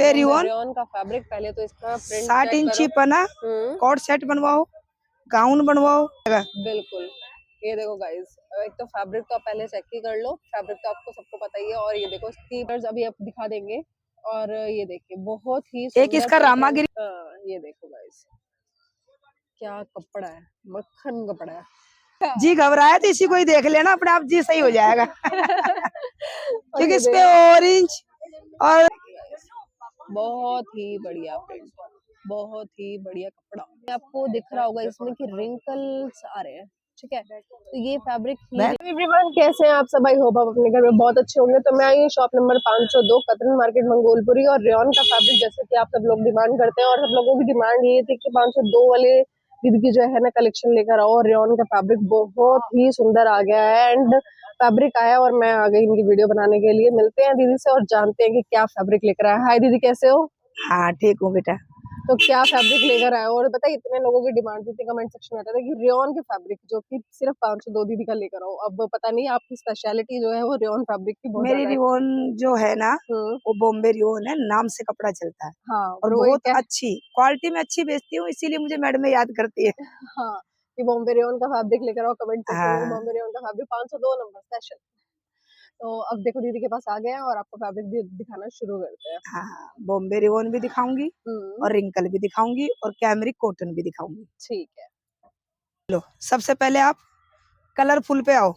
Bombay rayon rayon का fabric. पहले तो इसका प्रिंट 60 इंची पना, कोट सेट बनवाओ, गाउन बनवाओ। बिल्कुल, ये देखो गाइस, एक तो फैब्रिक तो आप पहले चेक ही कर लो, फैब्रिक तो आपको सबको पता ही है। और ये देखो इसकी कलर्स अभी आप दिखा देंगे। और ये देखिए बहुत ही एक इसका रामागिरी, ये देखो गाइस क्या कपड़ा है, मक्खन कपड़ा है। जी घबराया तो इसी को ही देख लेना, अपने आप जी सही हो जाएगा। क्योंकि इस पे ऑरेंज और बहुत ही बढ़िया प्रिंट, बहुत ही बढ़िया कपड़ा। आपको दिख रहा होगा इसमें कि रिंकल्स आ रहे हैं, ठीक है। तो ये फैब्रिक एवरीवन, कैसे हैं आप सब? आई होप आप अपने घर में बहुत अच्छे होंगे। तो मैं आई हूँ शॉप नंबर 502 कतरन मार्केट मंगोलपुरी। और रेयॉन का फैब्रिक जैसे कि आप सब लोग डिमांड करते हैं, और सब लोगों की डिमांड ये थी कि 502 वाले दीदी की जो है ना कलेक्शन लेकर आओ। और रेयॉन का फैब्रिक बहुत ही सुंदर आ गया है, एंड फैब्रिक आया और मैं आ गई इनकी वीडियो बनाने के लिए। मिलते हैं दीदी से और जानते हैं कि क्या फैब्रिक लेकर आया। हाय दीदी, कैसे हो? हाँ ठीक हूँ बेटा। तो क्या फैब्रिक लेकर आए? और बताइए, इतने लोगों की डिमांड थी, कमेंट सेक्शन में आता था कि रेयॉन के फैब्रिक जो कि सिर्फ 502 दीदी का लेकर आओ। अब पता नहीं आपकी स्पेशलिटी जो है वो रेयॉन फैब्रिक की बहुत मेरी रियोन जो है ना, वो बॉम्बे रियोन है, नाम से कपड़ा चलता है। हाँ, और बहुत अच्छी क्वालिटी में अच्छी बेचती हूँ, इसीलिए मुझे मैडम याद करती है। हाँ, कि बॉम्बे रेयॉन का फैब्रिक लेकर आओ, कमेंट सेक्शन में बॉम्बे रेयॉन का फैब्रिक 502 नंबर सेशन। तो अब देखो दीदी के पास आ गए हैं और आपको फैब्रिक भी दिखाना शुरू करते हैं। हाँ, बॉम्बे रियोन भी दिखाऊंगी और रिंकल भी दिखाऊंगी और कैमरिक कॉटन भी दिखाऊंगी। ठीक है, लो सबसे पहले आप कलरफुल पे आओ।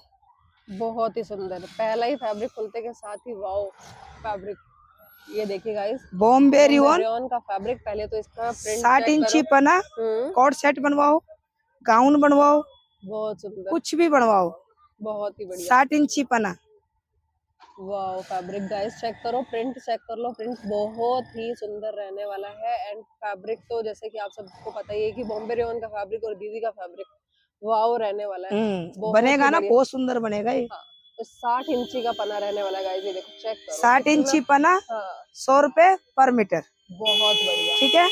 बहुत ही सुंदर पहला ही फैब्रिक खुलते के साथ ही वाओ फैब्रिक। ये देखिए गाइस, बॉम्बे रियोन का फैब्रिक। पहले तो इसका प्रिंट 60 इंची पना, कोट सेट बनवाओ, गाउन बनवाओ, बहुत सुंदर, कुछ भी बनवाओ, बहुत ही बढ़िया। 60 इंची पना। वाओ फैब्रिक गाइस, चेक करो, प्रिंट चेक कर लो, प्रिंट बहुत ही सुंदर रहने वाला है। एंड फैब्रिक तो जैसे कि आप सबको पता ही है कि बॉम्बे रेयॉन का फैब्रिक और दीदी का फैब्रिक वाओ रहने वाला है। बनेगा ना, बहुत सुंदर बनेगा ये। हाँ, तो 60 इंची का पना रहने वाला है गाइस, ये देखो चेक करो, 60 इंची पना। हाँ। 100 रुपए पर मीटर। बहुत बढ़िया, ठीक है।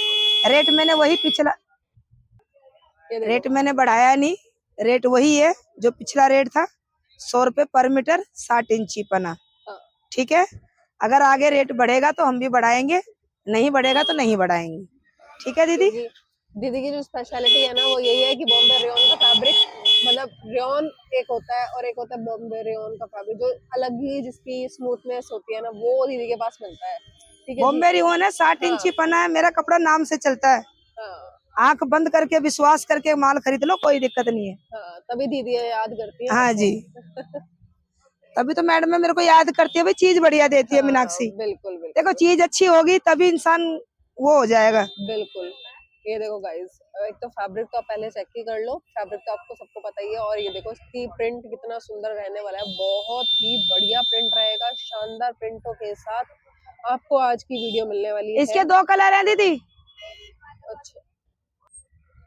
रेट मैंने वही पिछला रेट मैंने बढ़ाया नहीं, रेट वही है जो पिछला रेट था, 100 रुपए पर मीटर, 60 इंची पना। ठीक है। अगर आगे रेट बढ़ेगा तो हम भी बढ़ाएंगे, नहीं बढ़ेगा तो नहीं बढ़ाएंगे। ठीक है दीदी। दीदी की जो स्पेशलिटी है ना वो यही है कि बॉम्बे रेयॉन का फैब्रिक, मतलब रेयॉन एक होता है और एक होता है बॉम्बे रेयॉन का फैब्रिक, जो अलग ही जिसकी स्मूथनेस होती है ना, वो दीदी के पास मिलता है। ठीक है, बॉम्बे रेयॉन है, 60 इंची पना है, मेरा कपड़ा नाम से चलता है। आंख बंद करके विश्वास करके माल खरीद लो, कोई दिक्कत नहीं है। तभी दीदी याद करती है। हाँ जी, तभी तो मैडम मेरे को याद करती है, भाई चीज बढ़िया देती है मीनाक्षी। बिल्कुल, देखो चीज अच्छी होगी तभी इंसान वो हो जाएगा। बिल्कुल। ये देखो गाइस, एक तो फैब्रिक तो आप पहले चेक ही कर लो, फैब्रिक तो आपको सबको पता ही है। और ये देखो इसकी प्रिंट कितना सुंदर रहने वाला है, बहुत ही बढ़िया प्रिंट रहेगा, शानदार प्रिंटों के साथ आपको आज की वीडियो मिलने वाली है। इसके 2 कलर हैं दीदी। अच्छा,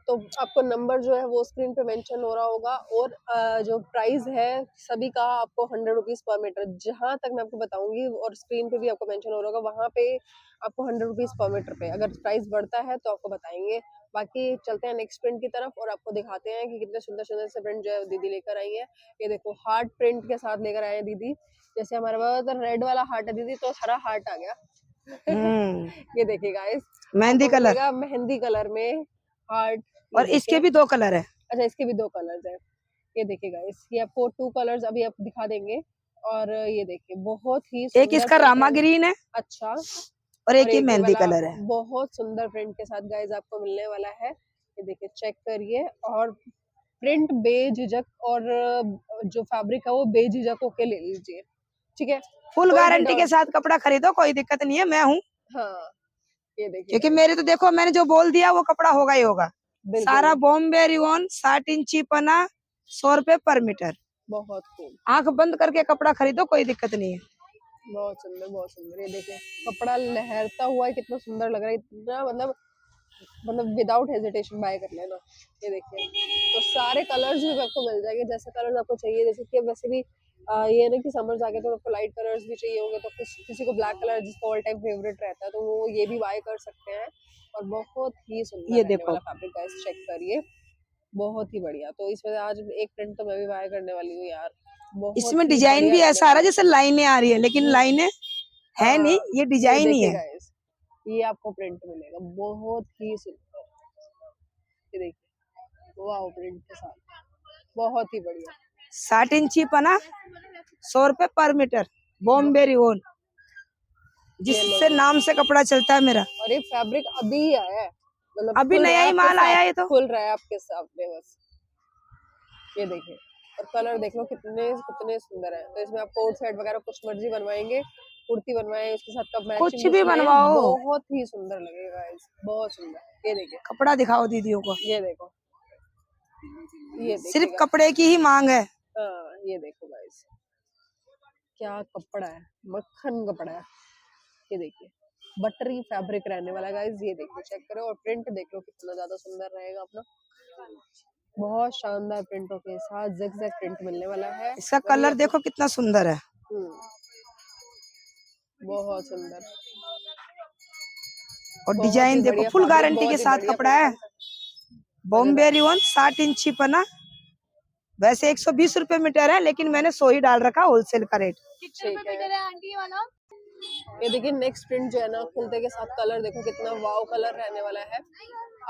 तो आपको नंबर जो है वो स्क्रीन पे मेंशन हो रहा होगा। और जो प्राइस है सभी का आपको 100 रुपीज पर मीटर, जहां तक मैं आपको बताऊंगी, और स्क्रीन पे भी आपको मेंशन हो रहा होगा, वहां पे आपको 100 रुपीज पर मीटर पे। अगर प्राइस बढ़ता है तो आपको बताएंगे। बाकी चलते हैं नेक्स्ट प्रिंट की तरफ और आपको दिखाते हैं कि कितने सुंदर सुंदर से प्रिंट जो है दीदी लेकर आई है। ये देखो हार्ट प्रिंट के साथ लेकर आए हैं दीदी। जैसे हमारे पास रेड वाला हार्ट है दीदी, तो हरा हार्ट आ गया। ये देखिए guys, mehndi colour, mehndi colour में हार्ट। और इसके भी 2 कलर है। अच्छा, इसके भी 2 कलर्स है। ये देखिए गाइस, ये आपको 2 कलर्स अभी आप दिखा देंगे। और ये देखिए बहुत ही एक इसका रामा ग्रीन है, अच्छा, और एक ये मेहंदी कलर है। बहुत सुंदर प्रिंट के साथ गाइस आपको मिलने वाला है। ये देखिए चेक करिए, और प्रिंट बेझिझक, और जो फैब्रिक है वो बेझिझक होके ले लीजिए। ठीक है, फुल गारंटी के साथ कपड़ा खरीदो, कोई दिक्कत नहीं है, मैं हूँ। हाँ, ये देखिए क्योंकि मेरे तो देखो, मैंने जो बोल दिया वो कपड़ा होगा ही होगा। सारा बॉम्बे रियोन 60 इंची पना, 100 रुपए पर मीटर। बहुत खूब, आंख बंद करके कपड़ा खरीदो, कोई दिक्कत नहीं है। बहुत सुंदर, बहुत सुंदर। ये देखिए कपड़ा लहरता हुआ है, कितना सुंदर लग रहा है, इतना मतलब विदाउट हेजिटेशन बाय कर लेना। ये देखिए, तो सारे कलर्स भी आपको मिल जाएंगे, जैसे कलर्स आपको चाहिए। जैसे कि वैसे भी ये नहीं कि समर्स आ गए तो आपको लाइट कलर्स भी चाहिए होंगे, तो किसी को ब्लैक कलर जिसका ऑल टाइम फेवरेट रहता है, तो वो ये भी बाय कर सकते हैं। और बहुत ही सुंदर ये रहने देखो वाला फैब्रिक गाइस, चेक करिए, बहुत ही बढ़िया। तो इसमें आज एक प्रिंट तो मैं भी बाय करने वाली हूँ यार। इसमें डिजाइन भी ऐसा आ रहा है जैसे लाइनें आ रही है, लेकिन लाइनें है नहीं, ये डिजाइन ही है। ये आपको प्रिंट मिलेगा, बहुत ही सुंदर। ये देखिए, वाव, प्रिंट के साथ बहुत ही बढ़िया। 60 इंची पना, 100 रुपए पर मीटर, बॉम्बे रिवॉन, जिससे नाम से कपड़ा चलता है मेरा। और ये फैब्रिक अभी ही आया है, मतलब अभी खुल रहा नया है ही आपके माल आया है ये तो। खुल रहा है आपके सामने बस। ये देखिए, और कलर देख लो कितने कितने सुंदर है। तो इसमें आप कोट सेट वगैरह कुछ मर्जी बनवाएंगे, कुर्ती बनवाएं, उसके साथ कब कुछ मैचिंग भी बनवाओ, बहुत ही सुंदर लगेगा गाइस, बहुत सुंदर। ये देखिए, कपड़ा दिखाओ दीदियों को। ये देखो, ये सिर्फ देखिएगा। कपड़े की ही मांग है। हाँ, ये देखो गाइस, क्या कपड़ा है, मक्खन कपड़ा है। ये देखिए, बटरी फैब्रिक रहने वाला गाइस। ये देखो, चेक करो, और प्रिंट देख लो कितना ज्यादा सुंदर रहेगा अपना। बहुत शानदार प्रिंटों के साथ ज़िगज़ैग प्रिंट मिलने वाला है। इसका वही कलर आपको देखो कितना सुंदर है, बहुत सुंदर, और बहुत डिजाइन ही देखो, बढ़िया फुल फैब्रिक, गारंटी के बहुत ही साथ बढ़िया कपड़ा है। प्रिंट है, बॉम्बे मजेदार। रिवॉन 60 इंची पना, वैसे 120 रुपए मीटर है, लेकिन मैंने 100 ही डाल रखा होलसेल का रेट। ठीक है आंटी वाला। ये देखिए, नेक्स्ट प्रिंट जो है ना, खुलते के साथ कलर देखो कितना वाव कलर रहने वाला है।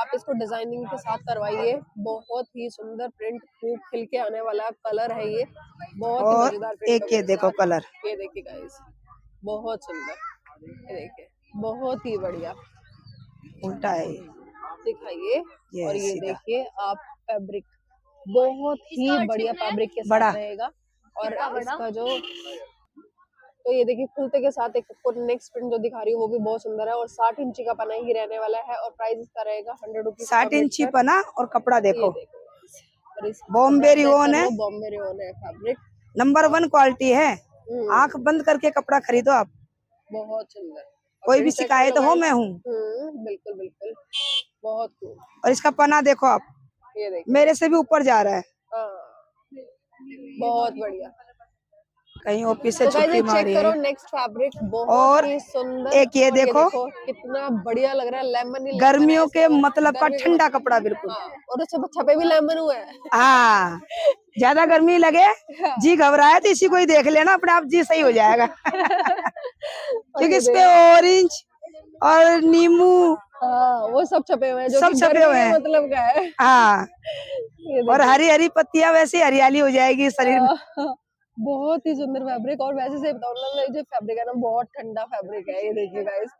आप इसको डिजाइनिंग के साथ करवाइए, बहुत ही सुंदर प्रिंट, खूब खिल के आने वाला कलर है ये, बहुत ही और मजेदार प्रिंट एक ये देखो कलर, ये देखिए गाइस, बहुत सुंदर। ये देखिए, बहुत ही बढ़िया, उल्टा है ये। दिखाइए। ये और ये सीधा देखिए आप फैब्रिक, बहुत ही बढ़िया फैब्रिक के बड़ा। साथ रहेगा। और इसका जो, तो ये देखिए, खुलते के साथ एक नेक्स्ट प्रिंट जो दिखा रही हूँ वो भी बहुत सुंदर है, और 60 इंची का पना ही रहने वाला है, और प्राइस इसका रहेगा 100 रुपीज 60 इंची पना, और कपड़ा ये देखो देखो, और इस बॉम्बे रिवॉन है, बॉम्बे रिवॉन है फैब्रिक, नंबर 1 क्वालिटी है। हम्म, आंख बंद करके कपड़ा खरीदो आप, बहुत सुंदर। और कोई भी प्रिंट चेक कर लो शिकायत हो guys। मैं हूँ। बिल्कुल बिल्कुल, बहुत cool। और इसका पना देखो आप, ये देखिए, मेरे से भी ऊपर जा रहा है। हाँ, बहुत बढ़िया। कहीं ऑफिस से तो गाइस छुट्टी ये चेक मारी करो, है। नेक्स्ट फैब्रिक बहुत और ही सुंदर। एक ये और ये देखो, कितना बढ़िया लग रहा है, लेमन ही लेमन है, गर्मियों ऐसा के लग रहा है मतलब का गर्मी के ठंडा मतलब। कपड़ा बिल्कुल। हाँ, और अच्छा छपे भी लेमन हुआ है। हाँ, ज्यादा गर्मी लगे, जी घबराए तो इसी को ही देख लेना, अपने आप जी सही हो जाएगा। और क्योंकि ये इस पे ऑरेंज और नींबू हाँ, वो सब छपे हुए हैं, जो सब कि छपे गर्मी हुए के हैं। मतलब का है। हाँ, ये और देखिए, हरी हरी पत्तियां वैसे हरियाली हो जाएगी शरीर में। बहुत ही सुंदर फैब्रिक। और वैसे से बताऊं ना, ये जो फैब्रिक है ना, बहुत ठंडा फैब्रिक है, ये देखिए गाइस।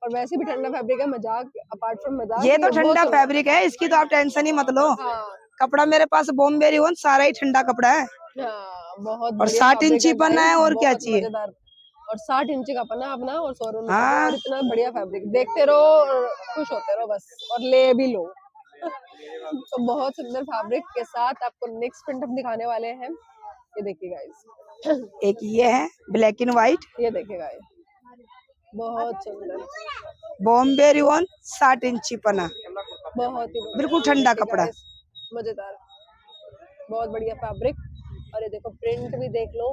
और वैसे भी ठंडा फैब्रिक है, मजाक अपार्ट फ्रॉम मजाक, ये तो बहुत ठंडा सुंदर। फैब्रिक है, इसकी तो आप टेंशन ही मत लो। हाँ कपड़ा मेरे पास बॉम्बे रिवॉन सारा ही ठंडा कपड़ा है, हाँ, बहुत और बढ़िया 60 फैब्रिक इंची है पन्ना गाइस, है, और क्या बहुत चाहिए। मजेदार। और 60 इंची का पन्ना अपना, और शोरूम में का भी, हाँ, और इतना बढ़िया फैब्रिक, देखते रहो और खुश होते रहो बस, और ले भी लो। तो बहुत सुंदर फैब्रिक के साथ आपको नेक्स्ट प्रिंट हम दिखाने वाले हैं। ये देखिए गाइस, एक ये है ब्लैक एंड व्हाइट, ये देखिए गाइस, बहुत सुंदर, बॉम्बे रिवॉन 60 इंची पना, बहुत ही बढ़िया। बिल्कुल ये ठंडा देखिए कपड़ा। guys, मजेदार, बहुत बढ़िया फैब्रिक। और ये देखो, प्रिंट भी देख लो,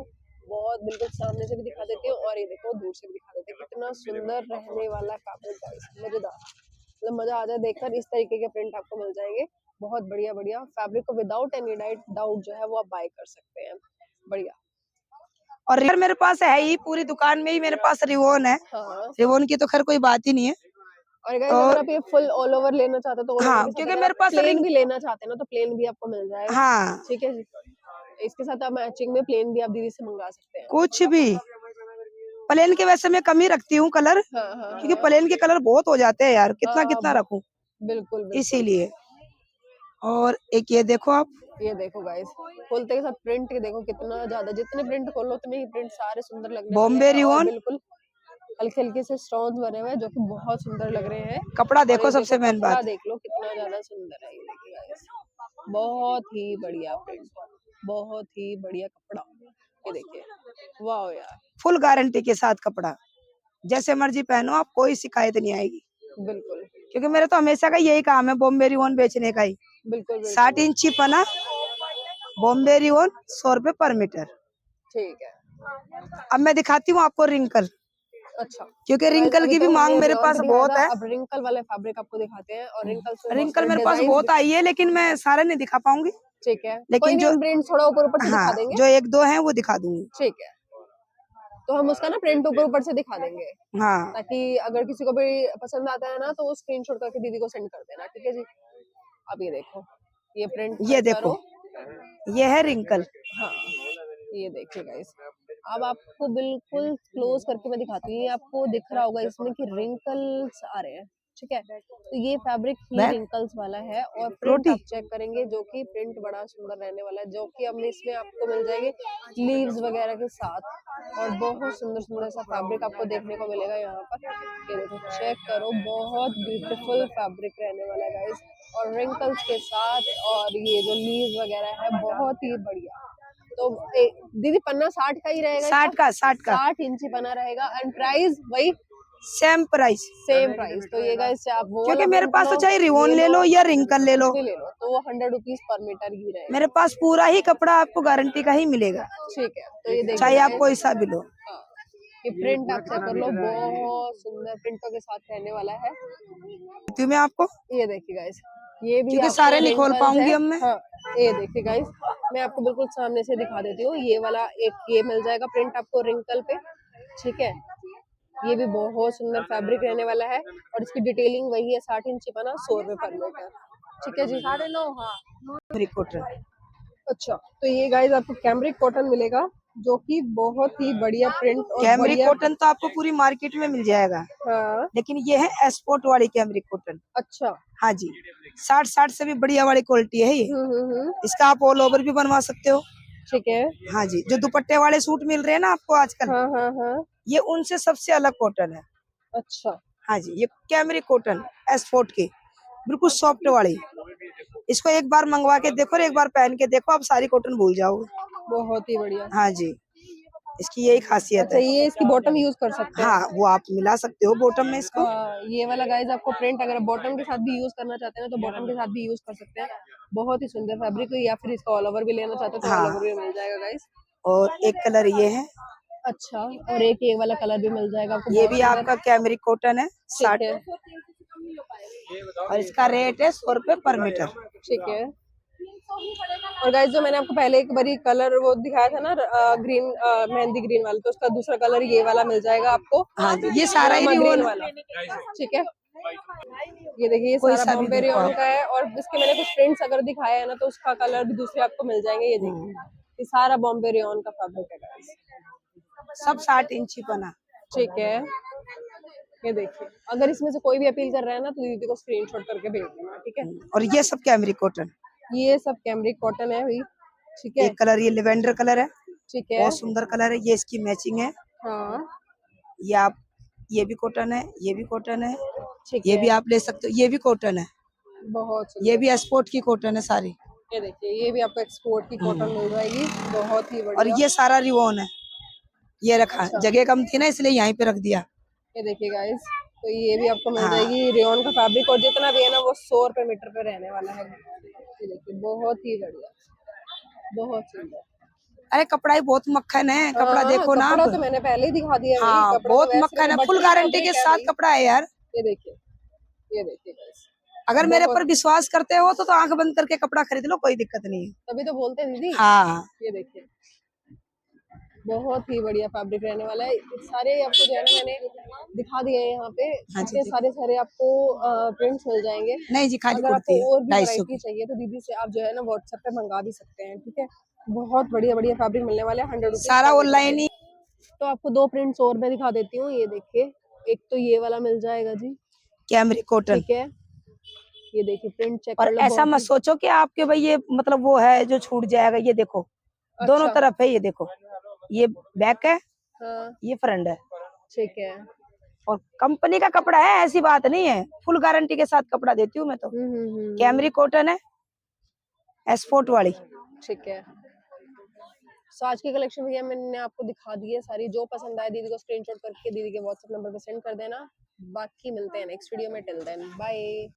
बहुत बिल्कुल सामने से भी दिखा देती हूँ, और ये देखो दूर से भी दिखा देते हैं, कितना सुंदर रहने वाला फैब्रिक गाइस, मजेदार, मतलब मजा आ जाए देखकर। इस तरीके के प्रिंट आपको मिल जाएंगे, बहुत बढ़िया बढ़िया फैब्रिक को विदाउट एनी डाउट जो है वो आप बाय कर सकते हैं, बढ़िया। और रिवर मेरे पास है ही, पूरी दुकान में ही मेरे पास रिवॉन है। हाँ, रिवॉन की तो खैर कोई बात ही नहीं है। और गाइस अगर आप ये फुल ऑल ओवर लेना चाहते हो तो ऑल ओवर हाँ, के साथ, क्योंकि अगर मेरे आप पास प्लेन रिंग, भी लेना चाहते हैं ना, तो प्लेन भी आपको मिल जाएगा। हाँ, ठीक है जी, इसके साथ आप मैचिंग में प्लेन भी आप दीदी से मंगा सकते हैं। कुछ भी। प्लेन के वैसे मैं कम ही रखती हूँ कलर, हाँ हाँ क्योंकि हाँ प्लेन के कलर बहुत हो जाते हैं यार, कितना हाँ, कितना रखूं, बिल्कुल बिल्कुल। इसीलिए। और एक ये देखो आप, ये देखो गाइस, खोलते के साथ प्रिंट के देखो कितना ज्यादा, जितने प्रिंट खोलो उतने ही प्रिंट सारे सुंदर लगने वाले बॉम्बे हैं, और रिवॉन, बिल्कुल हल्के हल्के से स्टोन्स बने हुए हैं, जो कि बहुत सुंदर लग रहे हैं। कपड़ा और देखो ये सबसे देखो, मेन कपड़ा बात। देख लो कितना ज्यादा सुंदर है, ये देखिए गाइस, बहुत ही बढ़िया प्रिंट, बहुत ही बढ़िया कपड़ा, ये देखिए, वाह यार, फुल गारंटी के साथ कपड़ा, जैसे मर्जी पहनो आप, कोई शिकायत नहीं आएगी। बिल्कुल क्योंकि मेरा तो हमेशा का यही काम है, बॉम्बे रिवॉन बेचने का ही। बिल्कुल 60 बिल्कुल, इंची पना, बॉम्बे रिवॉन 100 रुपए पर मीटर। ठीक है। अब मैं दिखाती हूँ आपको रिंकल, अच्छा, क्योंकि तो गाइस रिंकल अभी की भी तो हमने मांग मेरे रियॉन पास पे दिखाया बहुत था, है। अब रिंकल वाले फैब्रिक आपको दिखाते हैं, और रिंकल में बहुत रिंकल सारे मेरे पास डिजाइन बहुत आई है, लेकिन मैं सारे नहीं दिखा पाऊंगी। ठीक है, कोई लेकिन नहीं, जो, हम प्रिंट थोड़ा ऊपर ऊपर से दिखा हाँ, देंगे। जो एक दो हैं वो दिखा दूंगी। ठीक है, तो हम उसका ना प्रिंट ऊपर से दिखा देंगे, हाँ ताकि अगर किसी को भी पसंद आता है ना तो वो स्क्रीनशॉट करके दीदी को सेंड कर देना, ठीक है जी। अब ये देखो, ये प्रिंट ये चेक देखो, करो। ये है रिंकल। हाँ, ये देखिए गाइस, अब आपको बिल्कुल क्लोज करके मैं दिखाती हूँ। ये आपको दिख रहा होगा इसमें कि रिंकल्स आ रहे हैं, ठीक है। तो ये फैब्रिक ही बैक रिंकल्स वाला है, और प्रिंट रोटी। आप चेक करेंगे, जो कि प्रिंट बड़ा सुंदर रहने वाला है, जो कि अब इसमें आपको मिल जाएंगे लीव्स वगैरह के साथ, और बहुत सुंदर सुंदर सा फैब्रिक आपको देखने को मिलेगा यहाँ पर। ये देखो, चेक करो, बहुत ब्यूटीफुल फैब्रिक रहने वाला है गाइस, और रिंकल्स के साथ, और ये जो लीव्स वगैरह है बहुत ही बढ़िया। तो दीदी पन्ना 60 का ही रहेगा, 60 का 60 इंची पन्ना रहेगा, एंड प्राइस वही सेम प्राइस। Same price. तो ये गाइस, आप वो क्योंकि वाला मेरे प्रिंट पास तो लो, चाहे रिवॉन ये ले लो या रिंकल ले लो, कुछ भी ले लो, तो वो 100 रुपीज पर मीटर ही रहेगा। मेरे पास पूरा ही कपड़ा आपको गारंटी का ही मिलेगा, ठीक है, तो ये देखिए चाहे आप guys, कोई सा भी लो। हाँ, ये प्रिंट आप चेक कर लो, बहुत सुंदर प्रिंटों के साथ रहने वाला है। क्यों मैं आपको, ये देखिए गाइस, ये भी क्योंकि आपको सारे नहीं खोल wrinkles पाऊंगी है। अब मैं। हाँ, ये देखिए गाइस, मैं आपको बिल्कुल सामने से दिखा देती हूँ। ये वाला एक ये मिल जाएगा प्रिंट आपको रिंकल पे, ठीक है। ये भी बहुत सुंदर फैब्रिक रहने वाला है, और इसकी डिटेलिंग वही है, 60 इंची बना, 100 रुपए पर मीटर, ठीक है जी। 9.5, हाँ। कॉटन, अच्छा, तो ये गाइस आपको कैमरिक कॉटन मिलेगा, जो कि बहुत ही बढ़िया प्रिंट और कैमरिक बढ़िया। कॉटन तो आपको पूरी मार्केट में मिल जाएगा, हाँ, लेकिन ये है एक्सपोर्ट वाली कैमरिक कॉटन। अच्छा। हाँ जी, 60 से भी बढ़िया वाली क्वालिटी है ये। हम्म। इसका आप ऑल ओवर भी बनवा सकते हो। ठीक है। हाँ जी, जो दुपट्टे वाले सूट मिल रहे हैं ना आपको आजकल, हाँ हाँ हाँ। ये उनसे सबसे अलग कॉटन है। अच्छा, हाँ जी, ये कैमरिक कॉटन एक्सपोर्ट की, बिल्कुल सॉफ्ट वाली। इसको एक बार मंगवा के देखो और एक बार पहन के देखो, आप सारी कॉटन भूल जाओगे। बहुत ही बढ़िया। हाँ जी, इसकी यही खासियत अच्छा, है। ये इसकी बॉटम यूज कर सकते हैं। हाँ, वो आप मिला सकते हो बॉटम में इसको। ये वाला गाइस आपको प्रिंट अगर बॉटम के साथ भी यूज करना चाहते हैं तो बॉटम के साथ भी यूज कर सकते हैं। बहुत ही सुंदर फैब्रिक है, या फिर इसका ऑल ओवर भी लेना चाहते हैं तो ऑल हाँ, ओवर भी मिल जाएगा गाइस। और एक कलर ये है, अच्छा, और एक ये वाला कलर भी मिल जाएगा आपको, ये बहुत भी सुंदर। आपका कैमरिक कॉटन है, ठीक 60, है, और इसका रेट है 100 रुपए पर मीटर। ठीक है। और गाइस, जो मैंने आपको पहले एक बारी कलर वो दिखाया था ना, ग्रीन, मेहंदी ग्रीन वाला, तो उसका दूसरा कलर ये वाला मिल जाएगा आपको। हाँ जी, ये सारा ही ग्रीन रिवॉन वाला, ठीक है। ये देखिए, ये कोई सारा सा भी बॉम्बे देखो रेयन आप। का है, और इसके मैंने कुछ प्रिंट्स अगर दिखाया है ना तो उसका कलर भी दूसरे आपको मिल जाएंगे। ये देखिए, ये सारा बॉम्बे रेयन का फैब्रिक है गाइस, सब 60 इंची बना। ठीक है। ये देखिए, अगर इसमें से कोई भी अपील कर रहा है ना तो दीदी को स्क्रीनशॉट करके भेज देना, ठीक है। और ये सब कैमरिक कॉटन। ये सब कैमरिक कॉटन है भाई, ठीक है। एक कलर ये लेवेंडर कलर है, ठीक है। बहुत सुंदर कलर है, ये इसकी मैचिंग है। हाँ, ये आप, ये भी कॉटन है, ये भी कॉटन है, ठीक ये है। भी आप ले सकते हो, ये भी कॉटन है, बहुत ये सुंदर। भी एक्सपोर्ट की कॉटन है सारी। ये देखिए, ये भी आपको एक्सपोर्ट की कॉटन मिल जाएगी, बहुत ही और बढ़िया। ये सारा रिवॉन है, ये रखा, अच्छा, जगह कम थी ना इसलिए यहीं पे रख दिया। ये देखिए गाइस, तो ये भी आपको मिल हाँ, जाएगी रेयन का फैब्रिक, और जितना भी है ना वो 100 रुपए मीटर पे रहने वाला है। ये देखिए, बहुत ही बढ़िया, बहुत सुंदर। अरे कपड़ा ही बहुत मक्खन है, कपड़ा हाँ, देखो ना कपड़ा आप। तो मैंने पहले ही दिखा दिया है भाई, हाँ, कपड़ा तो बहुत वैसे मक्खन भी है, फुल बटरी गारंटी के फैब्रिक है साथ भाई। कपड़ा है यार। ये देखिए, ये देखिए गाइस, अगर मेरे बहुत, पर विश्वास करते हो तो आंख बंद करके कपड़ा खरीद लो, कोई दिक्कत नहीं है। तभी तो बोलते हैं दीदी। हाँ, ये देखिए, बहुत ही बढ़िया फैब्रिक रहने वाला है। सारे आपको जो है ना मैंने दिखा दिए हैं यहाँ पे, हाँ जी, इतने सारे सारे आपको प्रिंट्स मिल जाएंगे। नहीं जी, खाली अगर कुर्ती है आपको और भी 250 वैरायटी की। चाहिए तो दीदी से आप जो है ना व्हाट्सएप पे मंगा भी सकते हैं, ठीक है। बहुत बढ़िया बढ़िया फैब्रिक मिलने वाले हैं, 100 रुपीज सारा पर मीटर ऑनलाइन ही। पे। तो आपको दो प्रिंट्स और मैं दिखा देती हूँ, ये देखिए, एक तो ये वाला मिल जाएगा जी, कैमरिक कॉटन। ठीक है। ये देखिए, प्रिंट चेक और कर लो, ऐसा बहुत मत ही सोचो कि आपके भाई ये मतलब वो है जो छूट जाएगा, ये देखो दोनों अच्छा। तरफ है, ये देखो, ये बैक है, हाँ, ये फ्रंट है, ठीक है। और कंपनी का कपड़ा है, ऐसी बात नहीं है, फुल गारंटी के साथ कपड़ा देती हूँ मैं तो। कैमरिक कॉटन है, एक्सपोर्ट वाली। ठीक है। सो आज की कलेक्शन भैया मैंने आपको दिखा दी है सारी, जो पसंद आए दीदी को स्क्रीनशॉट करके दीदी के व्हाट्सएप नंबर पे सेंड कर देना। बाकी मिलते हैं नेक्स्ट वीडियो में, टिल देन बाय।